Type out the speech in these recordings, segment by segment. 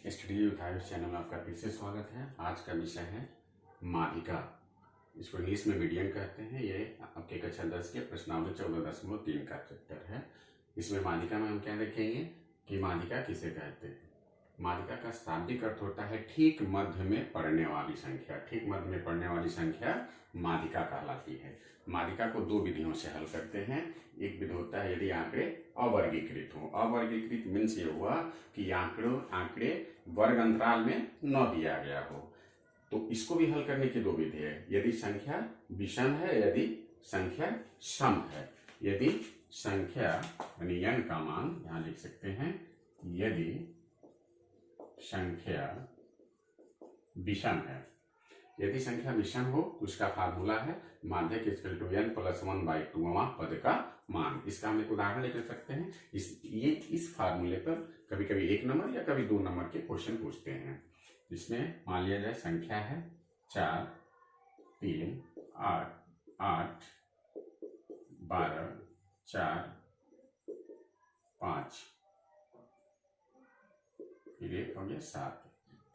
Study with Ayush channel में आपका फिर से स्वागत है। आज का विषय है माध्यिका। इसको इंग्लिश में मीडियन कहते हैं। ये आपके कक्षा 10 के प्रश्नावली 14.3 का चैप्टर है। इसमें माध्यिका में हम क्या देखेंगे कि माध्यिका किसे कहते हैं। माध्यिका का शाब्दिक अर्थ होता है ठीक मध्य में पड़ने वाली संख्या। ठीक मध्य में पड़ने वाली संख्या माध्यिका कहलाती है। माध्यिका को दो विधियों से हल करते हैं। एक विधि होता है यदि आंकड़े अवर्गीकृत हो। अवर्गीकृत मीन्स ये हुआ कि आंकड़े वर्ग अंतराल में न दिया गया हो, तो इसको भी हल करने की दो विधि है। यदि संख्या विषम है, यदि संख्या सम है। यदि संख्या यानी n का मान यहां लिख सकते हैं, यदि संख्या विषम है। यदि संख्या विषम हो तो उसका फार्मूला है माध्यक इक्वल टू n प्लस 1/2वां पद का मान। इसका हम एक उदाहरण लेकर सकते हैं। इस फार्मूले पर कभी कभी 1 नंबर या कभी 2 नंबर के क्वेश्चन पूछते हैं। इसमें मान लिया जाए संख्या है 4, 3, 8, 8, 12, 4, 5, फिर 1 हो गया 7।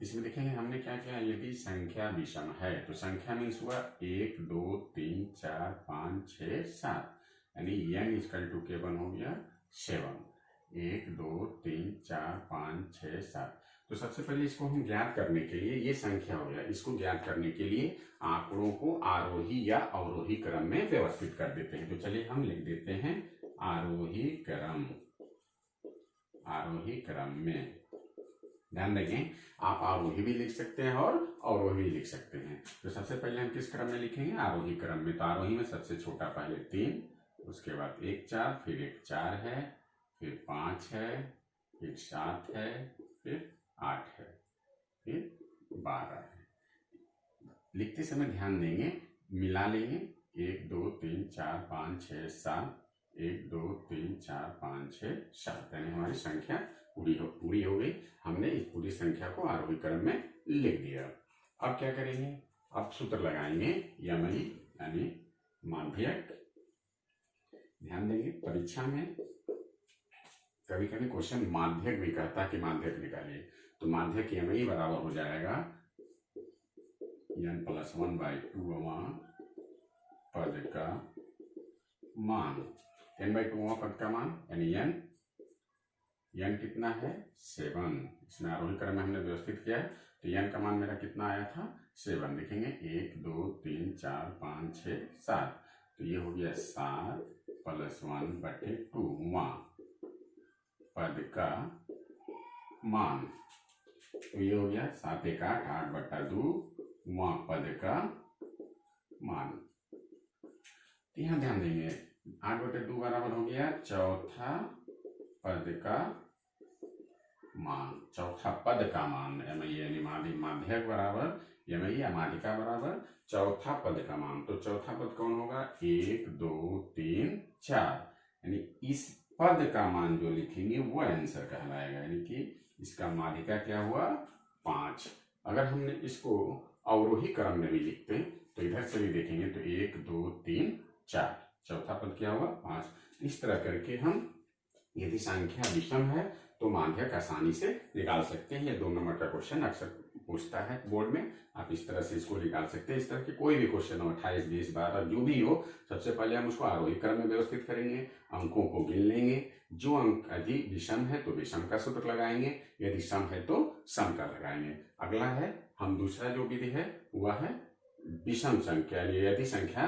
इसमें देखेंगे हमने क्या किया। यदि संख्या विषम है तो संख्या मीन्स हुआ 1, 2, 3, 4, 5, 6, 7, यानी n इक्वल टू केवल हो गया 7। 1, 2, 3, 4, 5, 6, 7। तो सबसे पहले इसको हम ज्ञात करने के लिए, ये संख्या हो गया, इसको ज्ञात करने के लिए आंकड़ों को आरोही या अवरोही क्रम में व्यवस्थित कर देते हैं। तो चलिए हम लिख देते हैं आरोही क्रम में। ध्यान रखें, आप आरोही भी लिख सकते हैं और अवरोही भी लिख सकते हैं। तो सबसे पहले हम किस क्रम में लिखेंगे? आरोही क्रम में। तो आरोही में सबसे छोटा पहले 3, उसके बाद 1 4, फिर 1 4 है, फिर 5 है, फिर 7 है, फिर 8 है, फिर 12 है। लिखते समय ध्यान देंगे, मिला लेंगे 1 2 3 4 5 6 7, 1 2 3 4 5 6 7, यानी हमारी संख्या पूरी हो गई। हमने इस पूरी संख्या को आरोही क्रम में लिख दिया। अब क्या करेंगे? अब सूत्र लगाएंगे यमई यानी माध्यक। ध्यान देंगे, परीक्षा में कभी कभी क्वेश्चन माध्यक भी कहता है कि माध्यक निकालिए। तो माध्यक यमई बराबर हो जाएगा n प्लस 1/2वां पद का मान। n/2वां पद का मान यानी n कितना है? 7। इसमें आरोही क्रम में हमने व्यवस्थित किया है। तो n का मान मेरा कितना आया था? 7। देखेंगे 1 2 3 4 5 6 7। तो ये हो गया 7 प्लस 1/2वां पद का मान। तो ये हो गया 7 1 8, 8/2वां पद का मान। यहाँ ध्यान देंगे 8/2 बराबर हो गया चौथा पद का मान। चौथा पद का मान यानी माध्यक बराबर यमई या माध्यिका बराबर चौथा पद का मान। तो चौथा पद कौन होगा? 1 2 3 4, यानी इस पद का मान जो लिखेंगे वो आंसर कहलाएगा। यानी कि इसका माध्यिका क्या हुआ? 5। अगर हमने इसको अवरोही क्रम में भी लिखते हैं तो इधर से भी देखेंगे तो 1 2 3 4, चौथा पद क्या हुआ? 5। इस तरह करके हम यदि संख्या विषम है तो माध्यक आसानी से निकाल सकते हैं। ये 2 नंबर का क्वेश्चन अक्सर पूछता है बोर्ड में। आप इस तरह से इसको निकाल सकते हैं। इस तरह के कोई भी क्वेश्चन हो, 28 20 12 जो भी हो, सबसे पहले हम उसको आरोही क्रम में व्यवस्थित करेंगे, अंकों को गिन लेंगे। जो अंक यदि विषम है तो विषम का सूत्र लगाएंगे, यदि सम है तो सम का लगाएंगे। अगला है हम दूसरा जो विधि है वह है विषम संख्या। यदि संख्या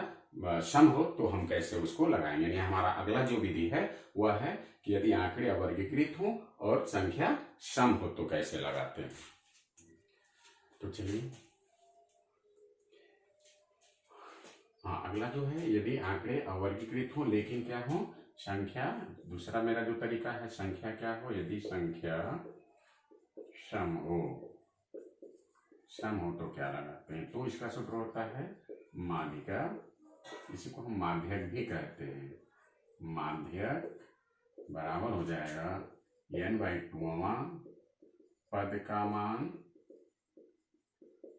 सम हो तो हम कैसे उसको लगाएंगे। यानी हमारा अगला जो विधि है वह है कि यदि आंकड़े अवर्गीकृत हो और संख्या सम हो तो कैसे लगाते हैं। तो चलिए, हाँ, अगला जो है यदि आंकड़े अवर्गीकृत हो लेकिन क्या हो? संख्या, दूसरा मेरा जो तरीका है, संख्या क्या हो? यदि संख्या सम हो तो क्या लगाते हैं? तो इसका सूत्र होता है माध्यिका। इसी को हम माध्यक भी कहते हैं। माध्यक बराबर हो जाएगा n/2वां पद का मान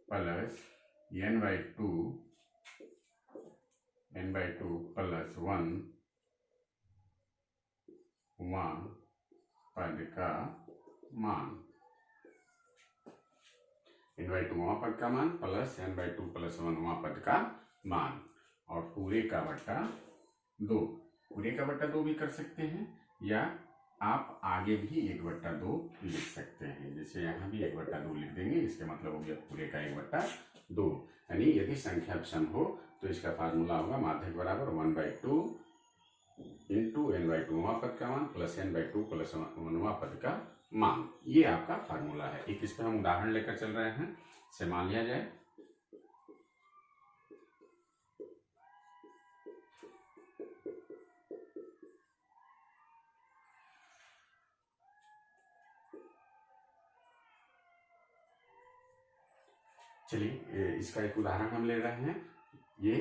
प्लस n/2 प्लस 1वां पद का मान। n/2वां पद का मान प्लस n/2 + 1वां पद का मान, और पूरे का बट्टा 2। पूरे का बट्टा 2 भी कर सकते हैं, या आप आगे भी 1/2 लिख सकते हैं। जैसे यहाँ भी 1/2 लिख देंगे, इसके मतलब हो गया पूरे का 1/2। यानी यदि संख्या विषम हो तो इसका फार्मूला होगा माध्यक बराबर 1/2 इंटू n/2वां पद का मान प्लस n/2 + 1वां पद का मान। ये आपका फार्मूला है। एक इस पर हम उदाहरण लेकर चल रहे हैं। इसे मान लिया जाए चलिए इसका एक उदाहरण हम ले रहे हैं। ये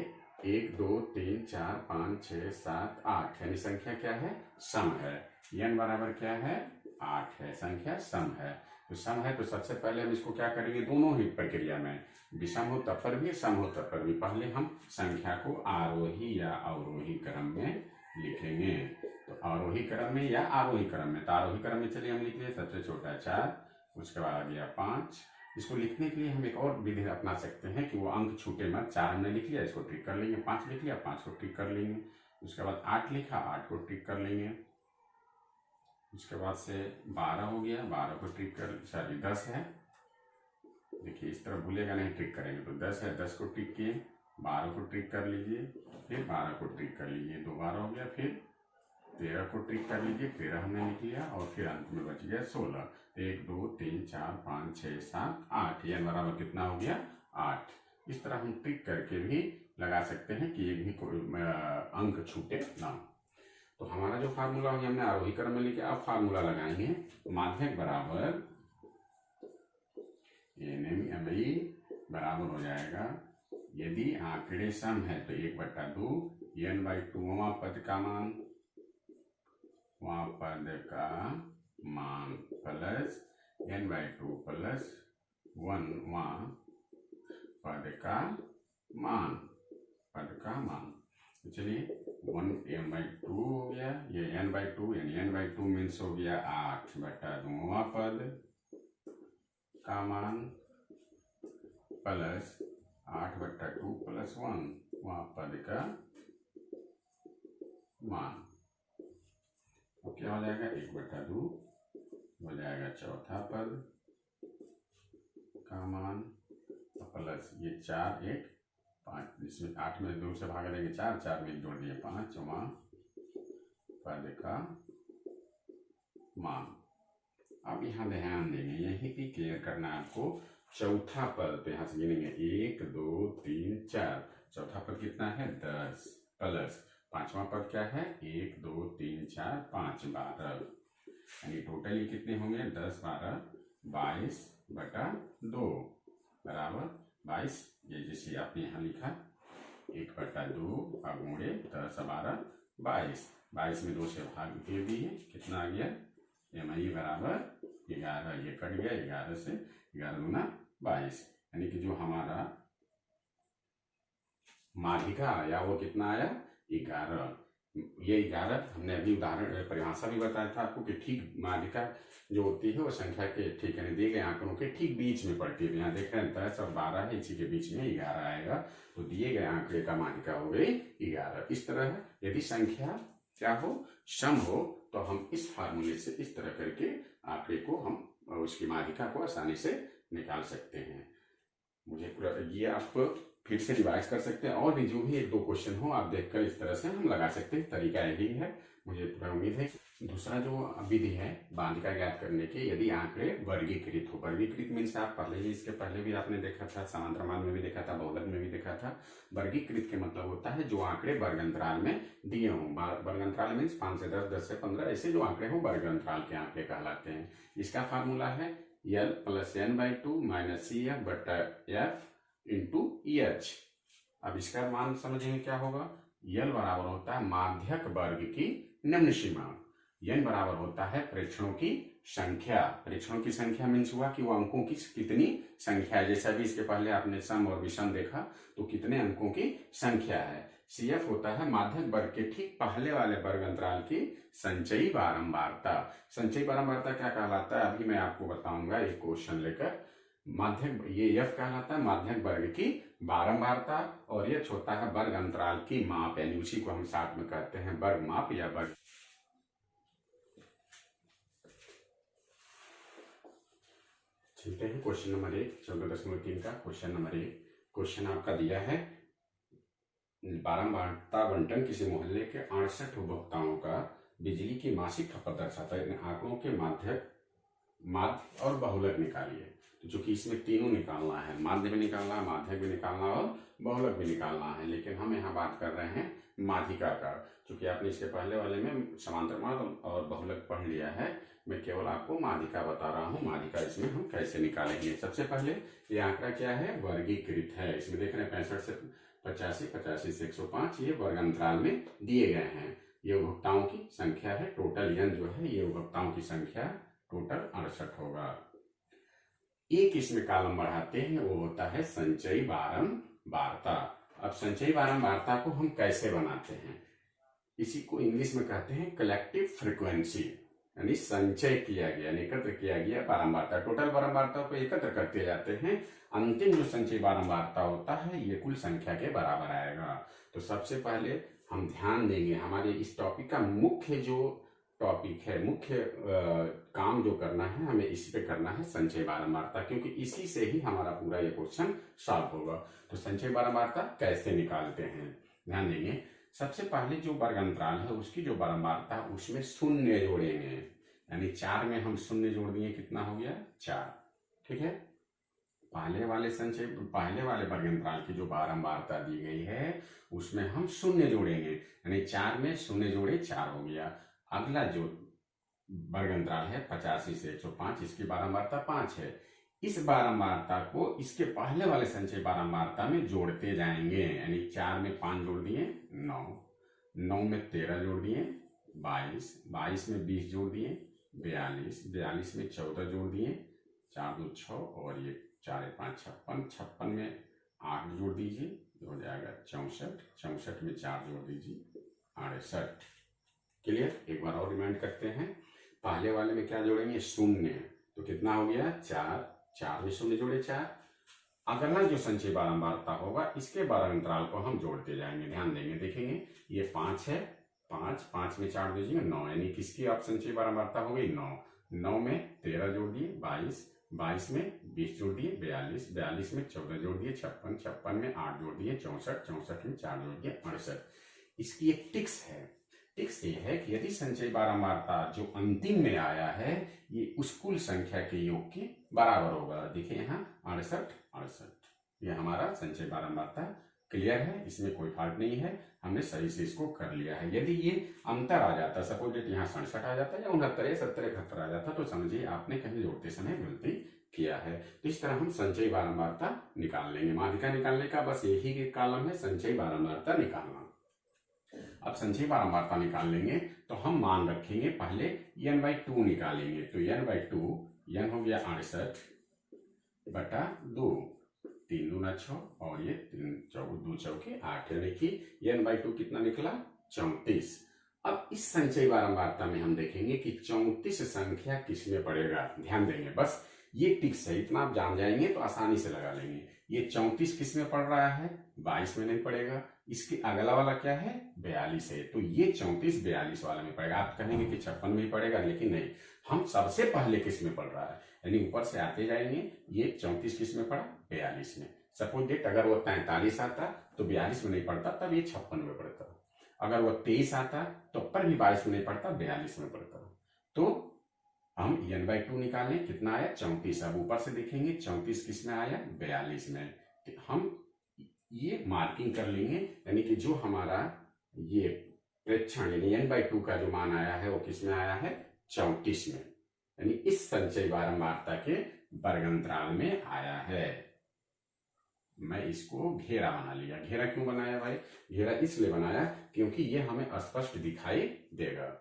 1 2 3 4 5 6 7 8 यानी संख्या क्या है, सम है। n बराबर क्या है, 8 है, संख्या सम है। तो सम है तो सबसे पहले हम इसको क्या करेंगे, दोनों ही प्रक्रिया में, विषम हो तब पर भी सम हो तब पर भी, पहले हम संख्या को आरोही या अवरोही क्रम में लिखेंगे। तो आरोही क्रम में या आरोही क्रम में, तो आरोही क्रम में चलिए हम लिख लिए सबसे छोटा 4, उसके बाद आ गया 5। इसको लिखने के लिए हम एक और विधि अपना सकते हैं कि वो अंक छूटे मत। 4 हमने लिख लिया, इसको ट्रिक कर लेंगे। 5 लिख लिया, 5 को ट्रिक कर लेंगे। उसके बाद 8 लिखा, 8 को ट्रिक कर लेंगे। उसके बाद से 12 हो गया, 12 को ट्रिक कर, सॉरी 10 है, देखिए इस तरह भूलेगा नहीं, ट्रिक करेंगे। तो 10 है, 10 को ट्रिक किए, 12 को ट्रिक कर लीजिए, फिर 12 को ट्रिक कर लीजिए, 2 12 हो गया। फिर 13 को ट्रिक कर लीजिए, 13 हमने लिख लिया, और फिर अंत में बच गया 16। 1 2 3 4 5 6 7 8, n बराबर कितना हो गया, 8। इस तरह हम ट्रिक करके भी लगा सकते हैं कि एक भी कोई अंक छूटे ना। तो हमारा जो फार्मूला हो गया, हमने आरोही क्रम में लिखा। अब फार्मूला लगाएंगे, माध्यक बराबर NMI बराबर हो जाएगा, यदि आंकड़े सम है तो 1/2 n/2वां पद का मान, वहां पद का मान प्लस n/2 + 1वां पद का मान, पद का मान। तो चलिए 1m/2 हो गया, ये n/2 यानी n/2 मीन्स हो गया 8/2वां पद का मान प्लस 8/2 + 1वां पद का मान। अब क्या हो जाएगा, 1/2 हो जाएगा चौथा पद का मान, प्लस ये 4 1 5, इसमें 8 में 2 से भाग देंगे 4, 4 में जोड़ दिए 5वां पद का मान। अब यहाँ ध्यान देंगे, यही भी क्लियर करना है आपको। चौथा पद तो यहाँ से गिनेंगे 1 2 3 4, चौथा पद कितना है 10, प्लस 5वां पद क्या है 1 2 3 4 5 12, यानी टोटली कितने होंगे 10 12 22/2 बराबर 22। ये जैसे आपने यहाँ लिखा 1/2 अगुणे 10 12 22, 22 में 2 से भाग दे दिए, कितना आ गया MI बराबर 11। ये कट गया, 11 से 11 दूना 22, यानी कि जो हमारा माध्यिका आया वो कितना आया 11। ये 11 हमने अभी उदाहरण परिभाषा भी बताया था आपको कि ठीक माध्यिका जो होती है वो संख्या के ठीक यानी दिए गए आंकड़ों के ठीक बीच में पड़ती है। यहाँ देख रहे हैं 10 और 12 है, इसी के बीच में 11 आएगा, तो दिए गए आंकड़े का माध्यिका हो गई 11। इस तरह यदि संख्या क्या हो, सम हो, तो हम इस फार्मूले से इस तरह करके आंकड़े को हम उसकी माध्यिका को आसानी से निकाल सकते हैं। मुझे पूरा ये आप फिर से रिवाइज कर सकते हैं, और भी जो भी 1 2 क्वेश्चन हो आप देखकर इस तरह से हम लगा सकते हैं। तरीका यही है, मुझे पूरा उम्मीद है। दूसरा जो विधि है माध्यिका ज्ञात करने की, यदि आंकड़े वर्गीकृत हो, वर्गीकृत मीन्स आप पहले ही इसके पहले भी आपने देखा था, समांतरमान में भी देखा था, बहुलक में भी देखा था। वर्गीकृत के मतलब होता है जो आंकड़े वर्ग अंतराल में दिए हों। वर्ग अंतराल मीन्स 5 से 10, 10 से 15, ऐसे जो आंकड़े हो वर्ग अंतराल के आंकड़े कहलाते हैं। इसका फार्मूला है L + n/2 - CF/F × EH। अब इसका मान समझेंगे क्या होगा, L बराबर होता है माध्यक वर्ग की निम्न सीमा, n बराबर होता है प्रेक्षणों की संख्या। प्रेक्षणों की संख्या मीन्स हुआ कि वो अंकों की कितनी संख्या है, जैसा भी इसके पहले आपने सम और विषम देखा तो कितने अंकों की संख्या है। CF होता है माध्यक वर्ग के ठीक पहले वाले वर्ग अंतराल की संचयी बारंबारता। संचयी बारंबारता क्या कहलाता है, अभी मैं आपको बताऊंगा एक क्वेश्चन लेकर। माध्यक, ये एफ कहलाता है माध्यक वर्ग की बारंबारता, और ये होता है वर्ग अंतराल की माप, यानी उसी को हम साथ में कहते हैं वर्ग माप या वर्ग। ठीक है, क्वेश्चन नंबर 1 14.3 का क्वेश्चन नंबर 1। क्वेश्चन आपका दिया है बारंबारता बंटन किसी मोहल्ले के 68 उपभोक्ताओं का बिजली की मासिक खपत दर्शाता है। इन आंकड़ों के माध्य और बहुलक निकालिए। तो चूंकि इसमें तीनों निकालना है, माध्य भी निकालना है, माध्यक भी निकालना है और बहुलक भी निकालना है, लेकिन हम यहाँ बात कर रहे हैं माध्यिका का। चूंकि आपने इसके पहले वाले में समांतर माध्य और बहुलक पढ़ लिया है, मैं केवल आपको माध्यिका बता रहा हूँ। माध्यिका इसमें हम कैसे निकालेंगे। सबसे पहले ये आंकड़ा क्या है, वर्गीकृत है। इसमें देख रहे हैं 65 से 85, 85 से 105, ये वर्ग अंतराल में दिए गए हैं। ये उपभोक्ताओं की संख्या है, टोटल यन जो है ये उपभोक्ताओं की संख्या टोटल 68 होगा। एक इसमें कॉलम बढ़ाते हैं, वो होता है संचयी बारंबारता। अब संचयी बारंबारता को हम कैसे बनाते हैं, इसी को इंग्लिश में कहते हैं कलेक्टिव फ्रीक्वेंसी, यानी संचय किया गया, एकत्र किया गया बारंबारता। टोटल बारंबारता को एकत्र करते जाते हैं, अंतिम जो संचयी बारंबारता होता है ये कुल संख्या के बराबर आएगा। तो सबसे पहले हम ध्यान देंगे, हमारे इस टॉपिक का मुख्य जो टॉपिक है, मुख्य काम जो करना है हमें इसी पे करना है, संचयी बारंबारता, क्योंकि इसी से ही हमारा पूरा ये क्वेश्चन सॉल्व होगा। तो संचयी बारंबारता कैसे निकालते हैं, ध्यान देंगे। सबसे पहले जो वर्ग अंतराल है उसकी जो बारंबारता है उसमें शून्य जोड़ेंगे, यानी 4 में हम शून्य जोड़ दिए, कितना हो गया 4। ठीक है, पहले वाले वर्ग अंतराल की जो बारंबारता दी गई है उसमें हम शून्य जोड़ेंगे, यानी 4 में शून्य जोड़े 4 हो गया। अगला जो वर्ग अंतराल है 85 से 105, इसकी बारंबारता 5 है। इस बारंबारता को इसके पहले वाले संचयी बारंबारता में जोड़ते जाएंगे, यानी 4 में 5 जोड़ दिए 9, 9 में 13 जोड़ दिए 22, 22 में 20 जोड़ दिए 42, 42 में 14 जोड़ दिए 4 2 6, और ये 4 5 56, 56 में 8 जोड़ दीजिए, हो जाएगा 64, 64 में 4 जोड़ दीजिए 68। क्लियर, एक बार और रिमाइंड करते हैं। पहले वाले में क्या जोड़ेंगे, शून्य, तो कितना हो गया 4, 4 में शून्य जोड़े 4। अगला जो संचयी बारंबारता होगा इसके वर्ग अंतराल को हम जोड़ते जाएंगे, ध्यान देंगे, देखेंगे ये 5 है, 5, 5 में 4 दीजिए 9, यानी किसकी आप संचयी बारंबारता हो गई 9, 9 में 13 जोड़ दिए 22, 22 में 20 जोड़ दिए 42, 42 में 14 जोड़ दिए 56, 56 में 8 जोड़ दिए 64, 64 में 4 जोड़ दिए 68। इसकी एक टिक्स है, टिक्स ये है कि यदि संचयी बारंबारता जो अंतिम में आया है ये उस कुल संख्या के योग के बराबर होगा। देखिए यहाँ 68, 68, ये हमारा संचयी बारंबारता क्लियर है, इसमें कोई फॉल्ट नहीं है, हमने सही से इसको कर लिया है। यदि ये अंतर आ जाता, सपोज यहाँ 67 आ जाता या 69, 70, 71 आ जाता, तो समझिए आपने कहीं जोड़ते समय गलती किया है। तो इस तरह हम संचयी बारंबारता निकाल लेंगे। माध्यिका निकालने का बस यही एक कॉलम है, संचयी बारंबारता निकालना। अब संचयी बारंबारता निकाल लेंगे तो हम मान रखेंगे, पहले n/2 निकालेंगे, तो n/2, n हो गया 68 बटा 2, 3 दूना 6, और ये 2 चौके 8, यानी कि n/2 कितना निकला 34। अब इस संचयी बारंबारता में हम देखेंगे कि 34 संख्या किसमें पड़ेगा, ध्यान देंगे, बस ये टिक्स है, इतना आप जान जाएंगे तो आसानी से लगा लेंगे। ये 34 किस में पड़ रहा है, 22 में नहीं पड़ेगा। इसके अगला वाला क्या है 42 है, तो ये 34 42 वाला में पड़ेगा। आप कहेंगे कि 56 में ही पड़ेगा, लेकिन नहीं, हम सबसे पहले किस में पड़ रहा है, यानी ऊपर से आते जाएंगे। ये 34 किस में पड़ा 42 में। सपोज डेट अगर वो 43 आता तो 42 में नहीं पड़ता, तब ये 56 में पड़ता। अगर वो 23 आता तो पर भी 22 में नहीं पड़ता, 42 में पड़ता। तो हम n/2 निकालें, कितना आया 34। अब ऊपर से देखेंगे 34 किस में आया 42 में, तो हम ये मार्किंग कर लेंगे, यानी कि जो हमारा ये प्रेक्षण यानी n/2 का जो मान आया है वो किस में आया है 34 में, यानी इस संचयी बारंबारता के वर्ग अंतराल में आया है। मैं इसको घेरा बना लिया। घेरा क्यों बनाया भाई, घेरा इसलिए बनाया क्योंकि ये हमें स्पष्ट दिखाई देगा।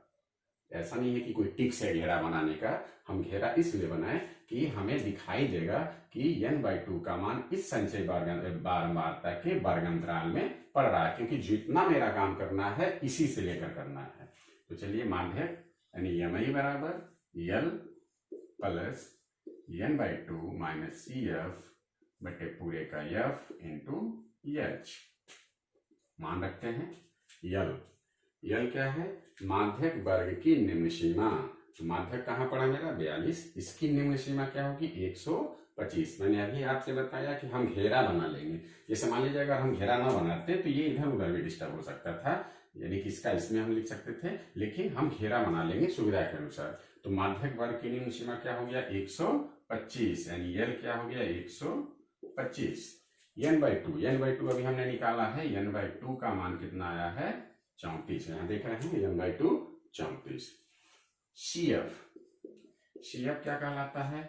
ऐसा नहीं है कि कोई टिक्स है घेरा बनाने का, हम घेरा इसलिए बनाए कि हमें दिखाई देगा कि n/2 का मान इस संचयी बारंबारता के वर्ग अंतराल में पड़ रहा है, क्योंकि जितना मेरा काम करना है इसी से लेकर करना है। तो चलिए माध्यक यानी mi बराबर l plus n/2 minus CF बटे पूरे का F इंटू H। मान रखते हैं यल क्या है, माध्यक वर्ग की निम्न सीमा। तो माध्यक कहाँ पड़ा मेरा 42, इसकी निम्न सीमा क्या होगी 125। मैंने अभी आपसे बताया कि हम घेरा बना लेंगे। जैसे मान लीजिए अगर हम घेरा ना बनाते तो ये इधर उधर भी डिस्टर्ब हो सकता था, यानी कि इसका इसमें हम लिख सकते थे, लेकिन हम घेरा बना लेंगे सुविधा के अनुसार। तो माध्यक वर्ग की निम्न सीमा क्या हो गया 125, यानी यल क्या हो गया 125। n/2 अभी हमने निकाला है, n/2 का मान कितना आया है 34। यहां देख रहे हैं n/2 34। CF क्या कहलाता है,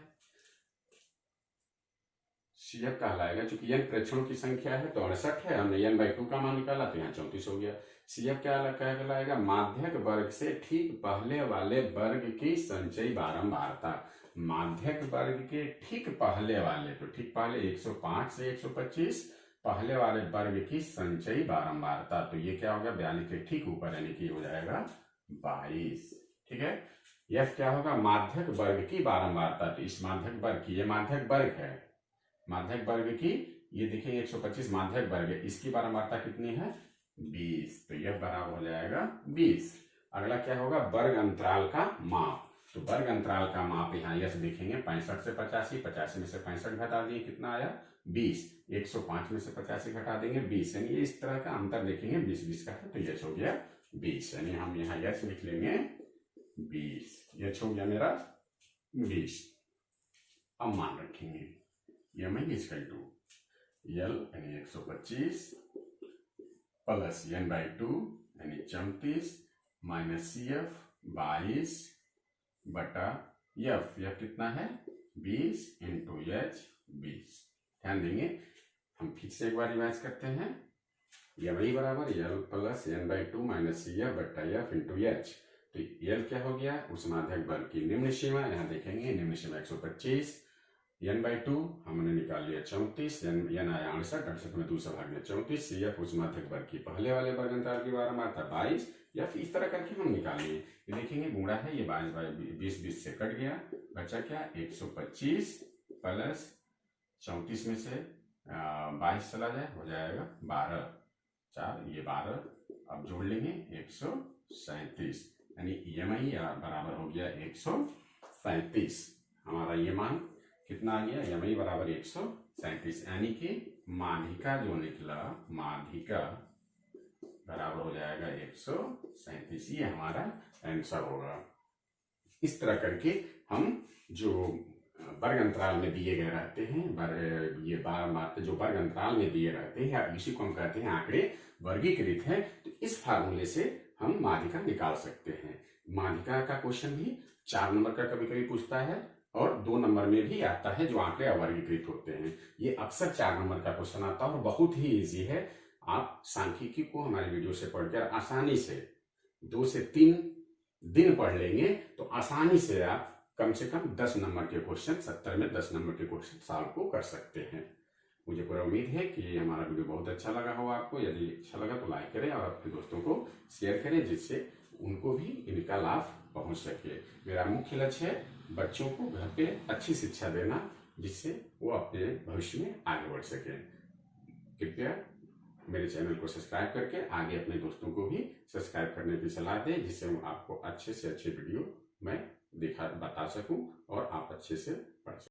CF कहलाएगा, चूंकि n प्रेक्षणों की संख्या है तो 68 है, हमने n/2 का मान निकाला तो यहाँ 34 हो गया। CF क्या कहलाएगा, माध्यक वर्ग से ठीक पहले वाले वर्ग की संचयी बारंबारता। माध्यक वर्ग के ठीक पहले वाले, तो ठीक पहले 105 से 125 पहले वाले वर्ग की संचयी बारंबारता। तो ये क्या होगा 42 के ठीक ऊपर, यानी कि हो जाएगा 22। ठीक है। F क्या होगा, माध्यक वर्ग की बारंबारता। तो इस माध्यक वर्ग की, ये माध्यक वर्ग है, माध्यक वर्ग की, ये देखिए 125 माध्यक वर्ग है, इसकी बारंबारता कितनी है 20। तो यह बराबर हो जाएगा 20। अगला क्या होगा, वर्ग अंतराल का माप। तो वर्ग अंतराल का माप यहाँ यस देखेंगे 65 से 85, 85 में से 65 घटा दिए कितना आया 20, 105 में से 85 घटा देंगे 20, यानी इस तरह का अंतर देखेंगे 20-20 का है, तो यस हो गया 20, यानी हम यहाँ यस लिख लेंगे 20। यस हो गया मेरा 20। अब मान रखेंगे m इक्वल टू यल यानी 125 प्लस n/2 यानी 34 माइनस CF 22 बटा F कितना है 20 इंटू H 20। ध्यान देंगे, हम फिर से एक बार रिवाइज करते हैं। m बराबर यल प्लस n/2 माइनस CF बटा F इंटू H। तो यल क्या हो गया, उस माध्यक वर्ग की निम्न सीमा, यहाँ देखेंगे निम्न सीमा 125, n/2 हमने निकाल लिया 34, n आया 68 में दूसरा भाग में 34, CF उस माध्यक वर्ग की पहले वाले वर्ग अंतराल की बारंबारता 22, या फिर इस तरह करके हम निकालेंगे। ये देखेंगे गुणा है, ये 22 से कट गया, बचा क्या 125 प्लस 34 में से 22 चला जाए, हो जाएगा 12, 4 ये 12, अब जोड़ लेंगे 137, यानी EMI बराबर हो गया 137। हमारा ये मान कितना आ गया, MI बराबर 137, यानी कि माध्यिका जो निकला, माध्यिका बराबर हो जाएगा 137। ये हमारा आंसर होगा। इस तरह करके हम जो वर्ग अंतराल में दिए गए रहते हैं, ये बारंबारता जो वर्ग अंतराल में दिए रहते हैं, इसी को हम कहते हैं आंकड़े वर्गीकृत है। तो इस फार्मूले से हम माध्यिका निकाल सकते हैं। माध्यिका का क्वेश्चन भी 4 नंबर का कभी कभी पूछता है और 2 नंबर में भी आता है, जो आंकड़े अवर्गीकृत होते हैं। ये अक्सर 4 नंबर का क्वेश्चन आता है और बहुत ही इजी है। आप सांख्यिकी को हमारे वीडियो से पढ़कर आसानी से 2 से 3 दिन पढ़ लेंगे तो आसानी से आप कम से कम 10 नंबर के क्वेश्चन, 70 में 10 नंबर के क्वेश्चन सॉल्व को कर सकते हैं। मुझे पूरा उम्मीद है कि ये हमारा वीडियो बहुत अच्छा लगा होगा आपको। यदि अच्छा लगा तो लाइक करें और अपने दोस्तों को शेयर करें, जिससे उनको भी इनका लाभ पहुंच सके। मेरा मुख्य लक्ष्य है बच्चों को घर पे अच्छी शिक्षा देना, जिससे वो अपने भविष्य में आगे बढ़ सके। कृपया मेरे चैनल को सब्सक्राइब करके आगे अपने दोस्तों को भी सब्सक्राइब करने की सलाह दें, जिससे मैं आपको अच्छे से अच्छे वीडियो मैं बता सकूं और आप अच्छे से पढ़ सकें।